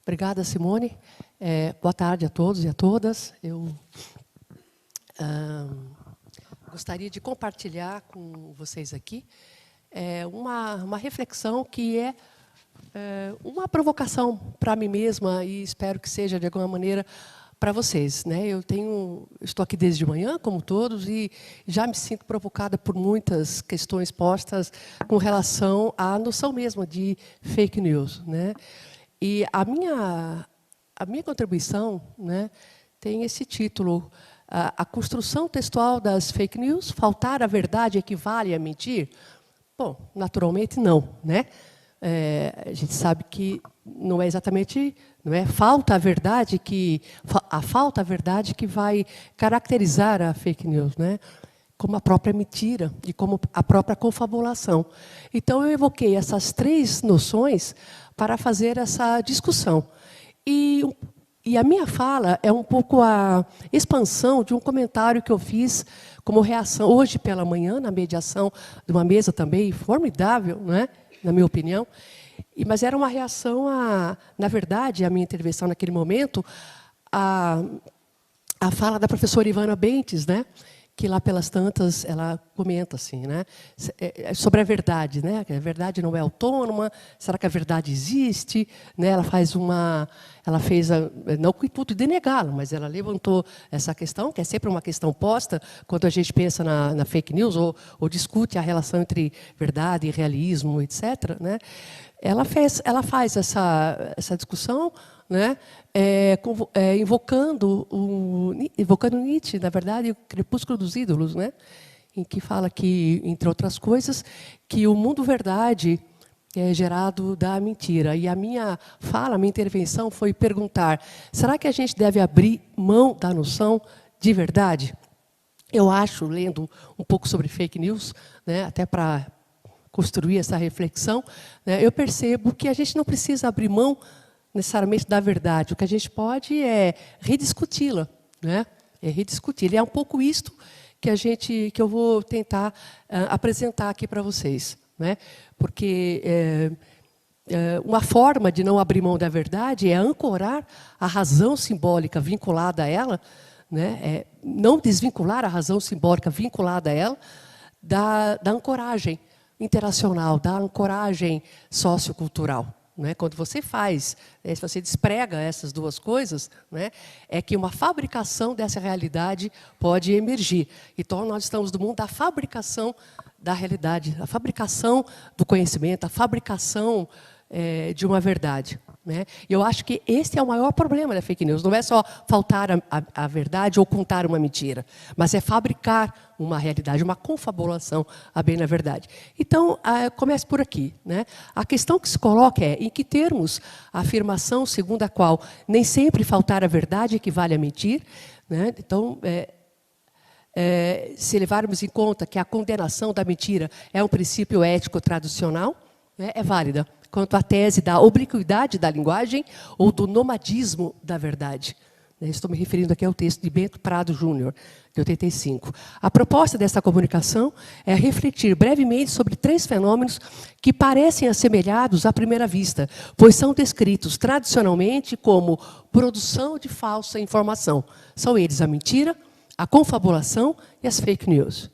Obrigada, Simone. Boa tarde a todos e a todas. Eu gostaria de compartilhar com vocês aqui uma reflexão que é uma provocação para mim mesma e espero que seja, de alguma maneira, para vocês, né? Estou aqui desde de manhã, como todos, e já me sinto provocada por muitas questões postas com relação à noção mesmo de fake news, né? E a minha contribuição, né, tem esse título: a construção textual das fake news, faltar a verdade equivale a mentir? Bom, naturalmente não, né? A gente sabe que não é exatamente, não é falta a verdade que vai caracterizar a fake news, né? Como a própria mentira e como a própria confabulação. Então eu evoquei essas três noções para fazer essa discussão. E a minha fala é um pouco a expansão de um comentário que eu fiz como reação hoje pela manhã, na mediação de uma mesa também formidável, né, na minha opinião. Mas era uma reação na verdade, a minha intervenção naquele momento, a fala da professora Ivana Bentes, né, que lá pelas tantas ela comenta assim, né, sobre a verdade, né, que a verdade não é autônoma, será que a verdade existe, né? Ela fez não com o intuito de negá-la, mas ela levantou essa questão, que é sempre uma questão posta quando a gente pensa na fake news ou discute a relação entre verdade e realismo, etc., né? Ela faz essa discussão, né, invocando Nietzsche, na verdade, o Crepúsculo dos Ídolos, né, em que fala que, entre outras coisas, que o mundo verdade é gerado da mentira. E a minha intervenção foi perguntar: será que a gente deve abrir mão da noção de verdade? Eu acho, lendo um pouco sobre fake news, né, até para construir essa reflexão, né, eu percebo que a gente não precisa abrir mão necessariamente da verdade. O que a gente pode é rediscuti-la, né? Rediscutir. E é um pouco isto que eu vou tentar apresentar aqui para vocês, né? Porque uma forma de não abrir mão da verdade é ancorar a razão simbólica vinculada a ela, né? Não desvincular a razão simbólica vinculada a ela da ancoragem interacional, da ancoragem sociocultural. Né? Quando você se você desprega essas duas coisas, né, é que uma fabricação dessa realidade pode emergir. Então, nós estamos no mundo da fabricação da realidade, a fabricação do conhecimento, a fabricação de uma verdade. Né? E eu acho que esse é o maior problema da fake news. Não é só faltar a verdade ou contar uma mentira, mas é fabricar uma realidade, uma confabulação a bem na verdade. Então, comece por aqui. Né? A questão que se coloca é: em que termos a afirmação segundo a qual nem sempre faltar a verdade equivale a mentir? Né? Então, se levarmos em conta que a condenação da mentira é um princípio ético tradicional, né, é válida quanto à tese da obliquidade da linguagem ou do nomadismo da verdade. Estou me referindo aqui ao texto de Bento Prado Júnior, de 85. A proposta dessa comunicação é refletir brevemente sobre três fenômenos que parecem assemelhados à primeira vista, pois são descritos tradicionalmente como produção de falsa informação. São eles a mentira, a confabulação e as fake news.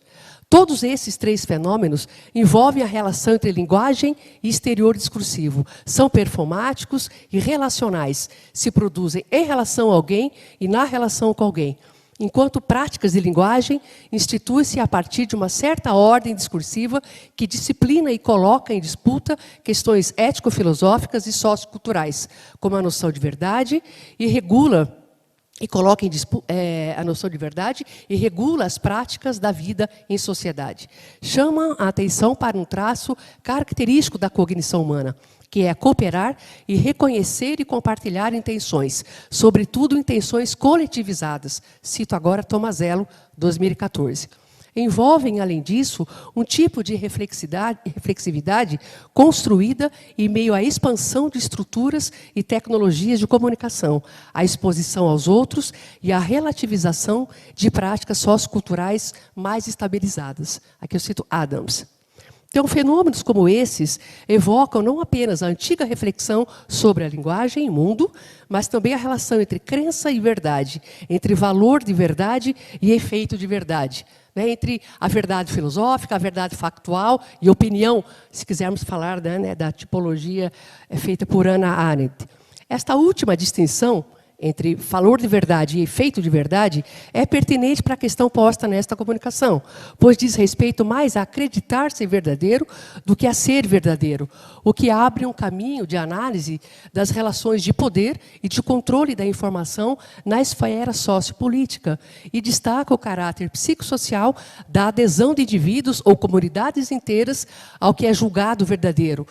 Todos esses três fenômenos envolvem a relação entre linguagem e exterior discursivo. São performáticos e relacionais. Se produzem em relação a alguém e na relação com alguém. Enquanto práticas de linguagem, institui-se a partir de uma certa ordem discursiva que disciplina e coloca em disputa questões ético-filosóficas e socioculturais, como a noção de verdade, e regula e coloca em a noção de verdade e regula as práticas da vida em sociedade. Chama a atenção para um traço característico da cognição humana, que é cooperar e reconhecer e compartilhar intenções, sobretudo intenções coletivizadas. Cito agora Tomazello, 2014. Envolvem, além disso, um tipo de reflexividade construída em meio à expansão de estruturas e tecnologias de comunicação, à exposição aos outros e à relativização de práticas socioculturais mais estabilizadas. Aqui eu cito Adams. Então, fenômenos como esses evocam não apenas a antiga reflexão sobre a linguagem e mundo, mas também a relação entre crença e verdade, entre valor de verdade e efeito de verdade, né? Entre a verdade filosófica, a verdade factual e opinião, se quisermos falar, né, da tipologia feita por Hannah Arendt. Esta última distinção entre valor de verdade e efeito de verdade é pertinente para a questão posta nesta comunicação, pois diz respeito mais a acreditar ser verdadeiro do que a ser verdadeiro, o que abre um caminho de análise das relações de poder e de controle da informação na esfera sociopolítica e destaca o caráter psicossocial da adesão de indivíduos ou comunidades inteiras ao que é julgado verdadeiro,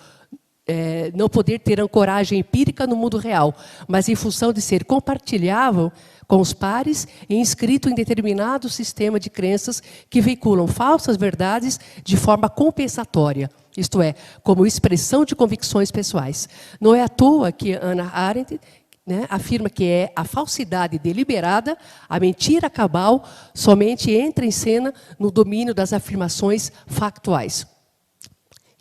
não poder ter ancoragem empírica no mundo real, mas em função de ser compartilhável com os pares e inscrito em determinado sistema de crenças que veiculam falsas verdades de forma compensatória, isto é, como expressão de convicções pessoais. Não é à toa que Hannah Arendt, né, afirma que é a falsidade deliberada, a mentira cabal, somente entra em cena no domínio das afirmações factuais.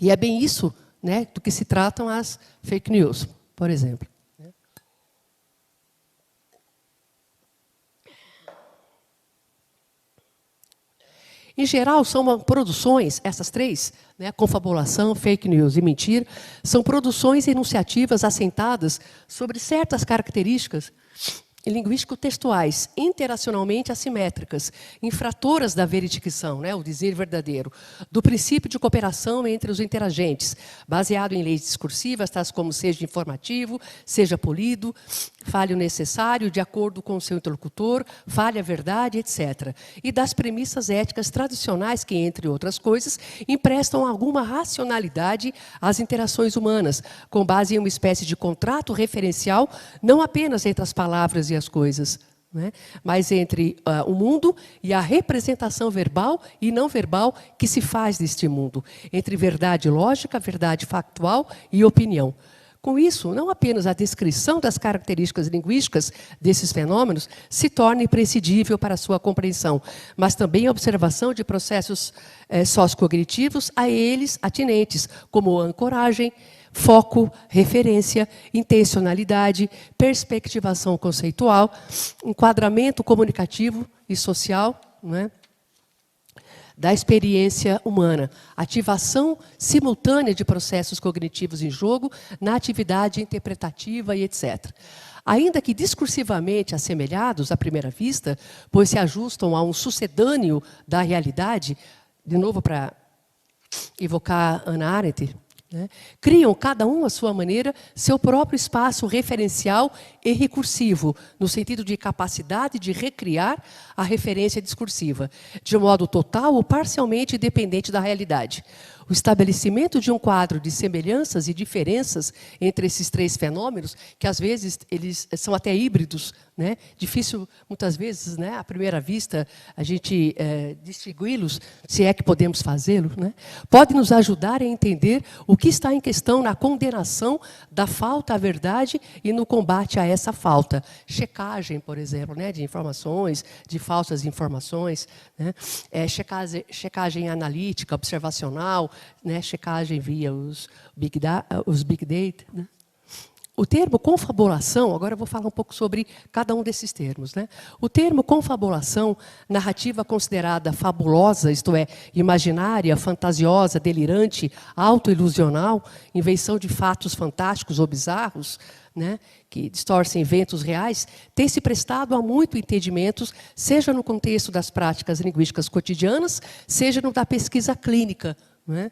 E é bem isso, né, do que se tratam as fake news, por exemplo. Em geral, são produções, essas três, né, confabulação, fake news e mentira, são produções enunciativas assentadas sobre certas características linguístico-textuais, interacionalmente assimétricas, infratoras da veridicção, né, o dizer verdadeiro, do princípio de cooperação entre os interagentes, baseado em leis discursivas, tais como seja informativo, seja polido, fale o necessário, de acordo com o seu interlocutor, fale a verdade, etc. E das premissas éticas tradicionais que, entre outras coisas, emprestam alguma racionalidade às interações humanas, com base em uma espécie de contrato referencial, não apenas entre as palavras e as coisas, né, mas entre o mundo e a representação verbal e não verbal que se faz deste mundo, entre verdade lógica, verdade factual e opinião. Com isso, não apenas a descrição das características linguísticas desses fenômenos se torna imprescindível para a sua compreensão, mas também a observação de processos sociocognitivos a eles atinentes, como ancoragem, foco, referência, intencionalidade, perspectivação conceitual, enquadramento comunicativo e social, né, da experiência humana, ativação simultânea de processos cognitivos em jogo, na atividade interpretativa e etc. Ainda que discursivamente assemelhados à primeira vista, pois se ajustam a um sucedâneo da realidade, de novo para evocar Hannah Arendt, né, criam, cada um à sua maneira, seu próprio espaço referencial e recursivo, no sentido de capacidade de recriar a referência discursiva, de modo total ou parcialmente dependente da realidade. O estabelecimento de um quadro de semelhanças e diferenças entre esses três fenômenos, que às vezes eles são até híbridos, né? Difícil, muitas vezes, né, à primeira vista, a gente distingui-los, se é que podemos fazê-lo, né? Pode nos ajudar a entender o que está em questão na condenação da falta à verdade e no combate a essa falta. Checagem, por exemplo, né, de informações, de falsas informações, né? Checagem analítica, observacional, né, checagem via os Big Data. Né? O termo confabulação, agora eu vou falar um pouco sobre cada um desses termos, né? O termo confabulação, narrativa considerada fabulosa, isto é, imaginária, fantasiosa, delirante, autoilusional, invenção de fatos fantásticos ou bizarros, né, que distorcem eventos reais, tem se prestado a muitos entendimentos, seja no contexto das práticas linguísticas cotidianas, seja no da pesquisa clínica. Né?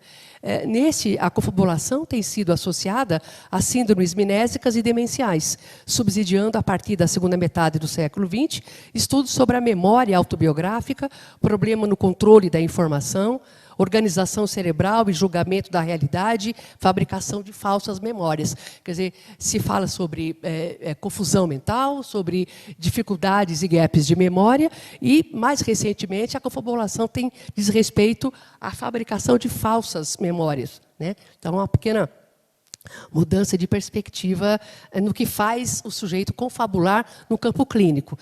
A confabulação tem sido associada a síndromes mnésicas e demenciais, subsidiando, a partir da segunda metade do século XX, estudos sobre a memória autobiográfica, problema no controle da informação, organização cerebral e julgamento da realidade, fabricação de falsas memórias. Quer dizer, se fala sobre confusão mental, sobre dificuldades e gaps de memória, e, mais recentemente, a confabulação diz respeito à fabricação de falsas memórias, né? Então, uma pequena mudança de perspectiva no que faz o sujeito confabular no campo clínico.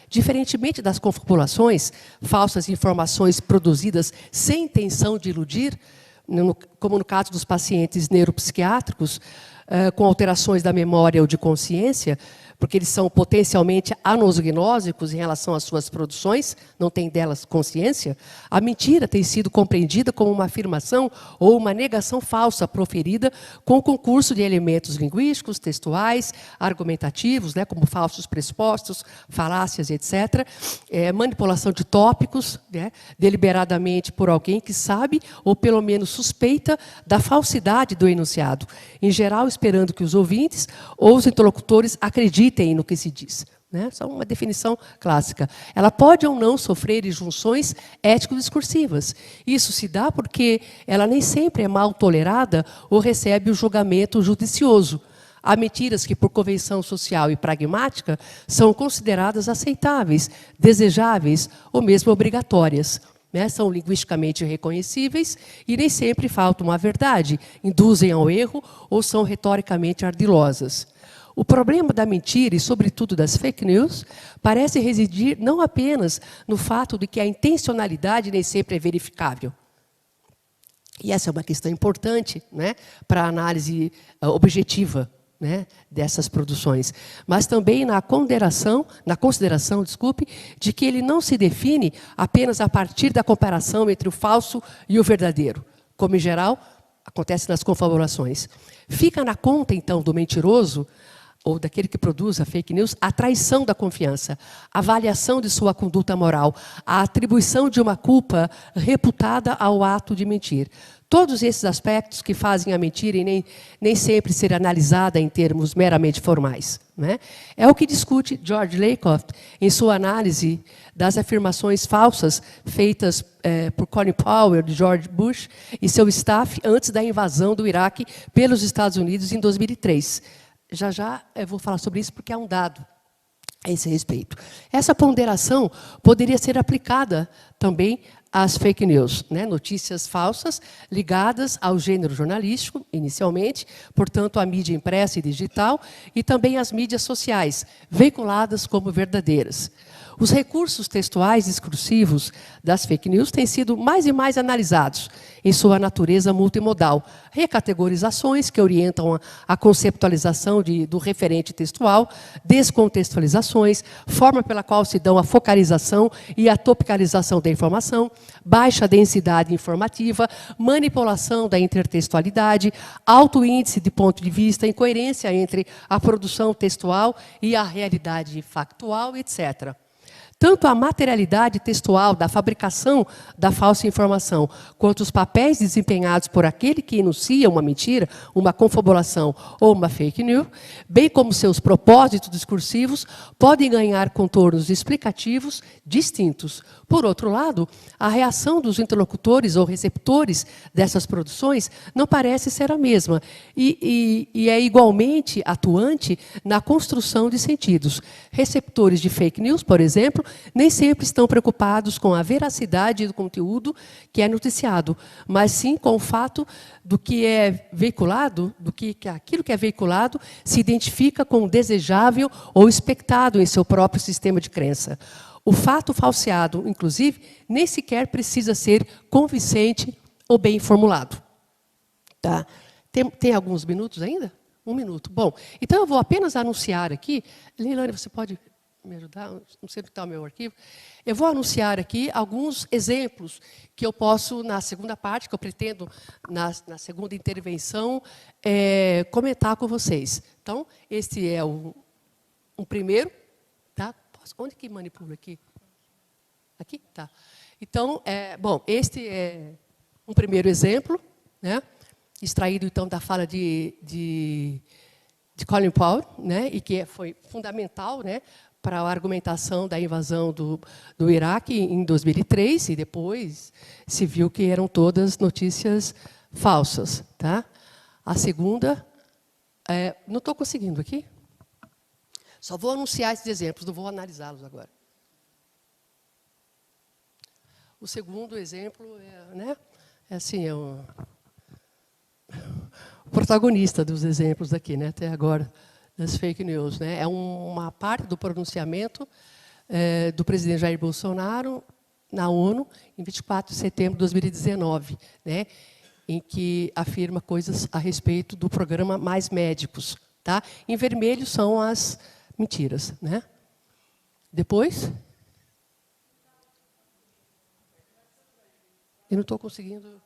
Diferentemente das confabulações, falsas informações produzidas sem intenção de iludir, como no caso dos pacientes neuropsiquiátricos, com alterações da memória ou de consciência, porque eles são potencialmente anosognósicos em relação às suas produções, não têm delas consciência, a mentira tem sido compreendida como uma afirmação ou uma negação falsa proferida com o concurso de elementos linguísticos, textuais, argumentativos, né, como falsos pressupostos, falácias, etc., manipulação de tópicos, né, deliberadamente por alguém que sabe ou pelo menos suspeita da falsidade do enunciado, em geral esperando que os ouvintes ou os interlocutores acreditem no que se diz. Né? Só uma definição clássica. Ela pode ou não sofrer injunções ético-discursivas. Isso se dá porque ela nem sempre é mal tolerada ou recebe o julgamento judicioso. Há mentiras que, por convenção social e pragmática, são consideradas aceitáveis, desejáveis ou mesmo obrigatórias. Né? São linguisticamente reconhecíveis e nem sempre faltam à verdade, induzem ao erro ou são retoricamente ardilosas. O problema da mentira, e sobretudo das fake news, parece residir não apenas no fato de que a intencionalidade nem sempre é verificável. E essa é uma questão importante, né, para a análise objetiva, né, dessas produções, mas também na consideração, de que ele não se define apenas a partir da comparação entre o falso e o verdadeiro, como, em geral, acontece nas confabulações. Fica na conta, então, do mentiroso, ou daquele que produz a fake news, a traição da confiança, a avaliação de sua conduta moral, a atribuição de uma culpa reputada ao ato de mentir. Todos esses aspectos que fazem a mentira e nem sempre ser analisada em termos meramente formais. Né? É o que discute George Lakoff em sua análise das afirmações falsas feitas por Colin Powell, de George Bush, e seu staff antes da invasão do Iraque pelos Estados Unidos em 2003. Já eu vou falar sobre isso porque há um dado a esse respeito. Essa ponderação poderia ser aplicada também às fake news, né? Notícias falsas ligadas ao gênero jornalístico, inicialmente, portanto, à mídia impressa e digital, e também às mídias sociais, veiculadas como verdadeiras. Os recursos textuais discursivos das fake news têm sido mais e mais analisados em sua natureza multimodal. Recategorizações que orientam a conceptualização do referente textual, descontextualizações, forma pela qual se dão a focalização e a topicalização da informação, baixa densidade informativa, manipulação da intertextualidade, alto índice de ponto de vista, incoerência entre a produção textual e a realidade factual, etc. Tanto a materialidade textual da fabricação da falsa informação, quanto os papéis desempenhados por aquele que enuncia uma mentira, uma confabulação ou uma fake news, bem como seus propósitos discursivos, podem ganhar contornos explicativos distintos. Por outro lado, a reação dos interlocutores ou receptores dessas produções não parece ser a mesma e é igualmente atuante na construção de sentidos. Receptores de fake news, por exemplo, nem sempre estão preocupados com a veracidade do conteúdo que é noticiado, mas sim com o fato do que é veiculado, do que aquilo que é veiculado se identifica com o desejável ou expectado em seu próprio sistema de crença. O fato falseado, inclusive, nem sequer precisa ser convincente ou bem formulado. Tá? Tem alguns minutos ainda? 1 minuto. Bom, então eu vou apenas anunciar aqui. Leilane, você pode me ajudar? Não sei onde está o meu arquivo. Eu vou anunciar aqui alguns exemplos que eu posso, na segunda parte, que eu pretendo, na segunda intervenção, comentar com vocês. Então, este é um primeiro. Tá? Onde que manipula aqui? Aqui? Tá. Então, bom, este é um primeiro exemplo, né? Extraído, então, da fala de Colin Powell, né? E que foi fundamental, né, para a argumentação da invasão do Iraque em 2003, e depois se viu que eram todas notícias falsas. Tá? A segunda, não estou conseguindo aqui. Só vou anunciar esses exemplos, não vou analisá-los agora. O segundo exemplo o protagonista dos exemplos aqui, né, até agora, das fake news. Né? É uma parte do pronunciamento do presidente Jair Bolsonaro na ONU, em 24 de setembro de 2019. Né? em que afirma coisas a respeito do programa Mais Médicos. Tá? Em vermelho são as mentiras. Né? Depois... Eu não estou conseguindo...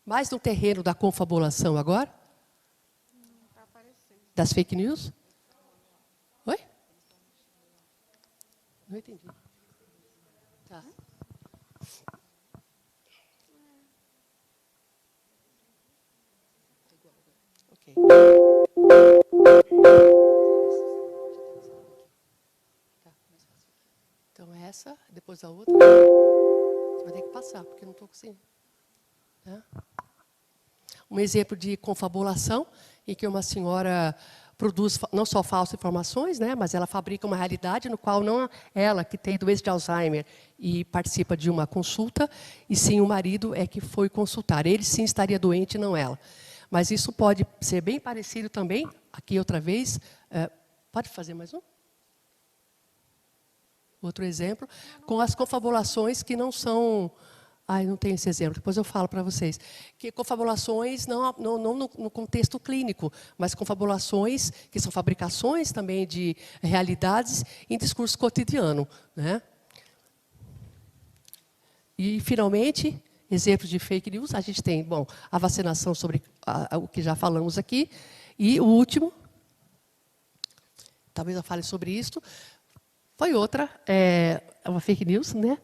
Mais no terreno da confabulação agora? Não está aparecendo. Das fake news? Oi? Não entendi. Tá. Ok. Então, essa, depois a outra. Você vai ter que passar, porque eu não estou conseguindo. Tá? Um exemplo de confabulação, em que uma senhora produz não só falsas informações, né, mas ela fabrica uma realidade no qual não ela, que tem doença de Alzheimer e participa de uma consulta, e sim o marido é que foi consultar. Ele sim estaria doente, não ela. Mas isso pode ser bem parecido também, aqui outra vez, pode fazer mais um? Outro exemplo, com as confabulações que não são... Ai, não tenho esse exemplo, depois eu falo para vocês. Que confabulações não no contexto clínico, mas confabulações que são fabricações também de realidades em discurso cotidiano. Né? E, finalmente, exemplos de fake news. A gente tem, bom, a vacinação sobre o que já falamos aqui. E o último, talvez eu fale sobre isso, foi outra, uma fake news, né?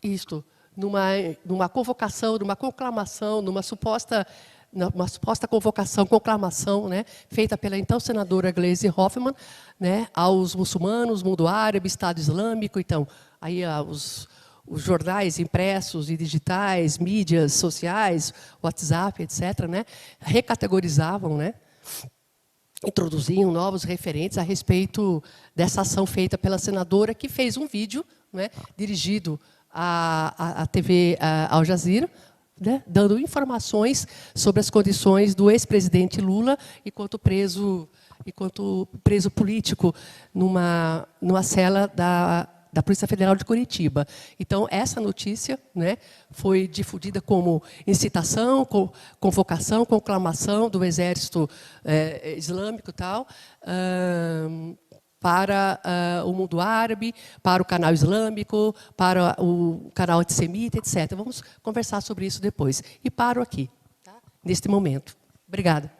Isto... Numa convocação, numa conclamação, numa suposta convocação, conclamação, né, feita pela então senadora Gleisi Hoffmann, né, aos muçulmanos, mundo árabe, Estado Islâmico. Então, aí os jornais impressos e digitais, mídias sociais, WhatsApp, etc., né, recategorizavam, né, introduziam novos referentes a respeito dessa ação feita pela senadora, que fez um vídeo, né, dirigido à TV Al Jazeera, né, dando informações sobre as condições do ex-presidente Lula enquanto preso político numa cela da Polícia Federal de Curitiba. Então, essa notícia, né, foi difundida como incitação, convocação, conclamação do Exército Islâmico e tal, para o mundo árabe, para o canal islâmico, para o canal antissemita, etc. Vamos conversar sobre isso depois. E paro aqui, tá? Neste momento. Obrigada.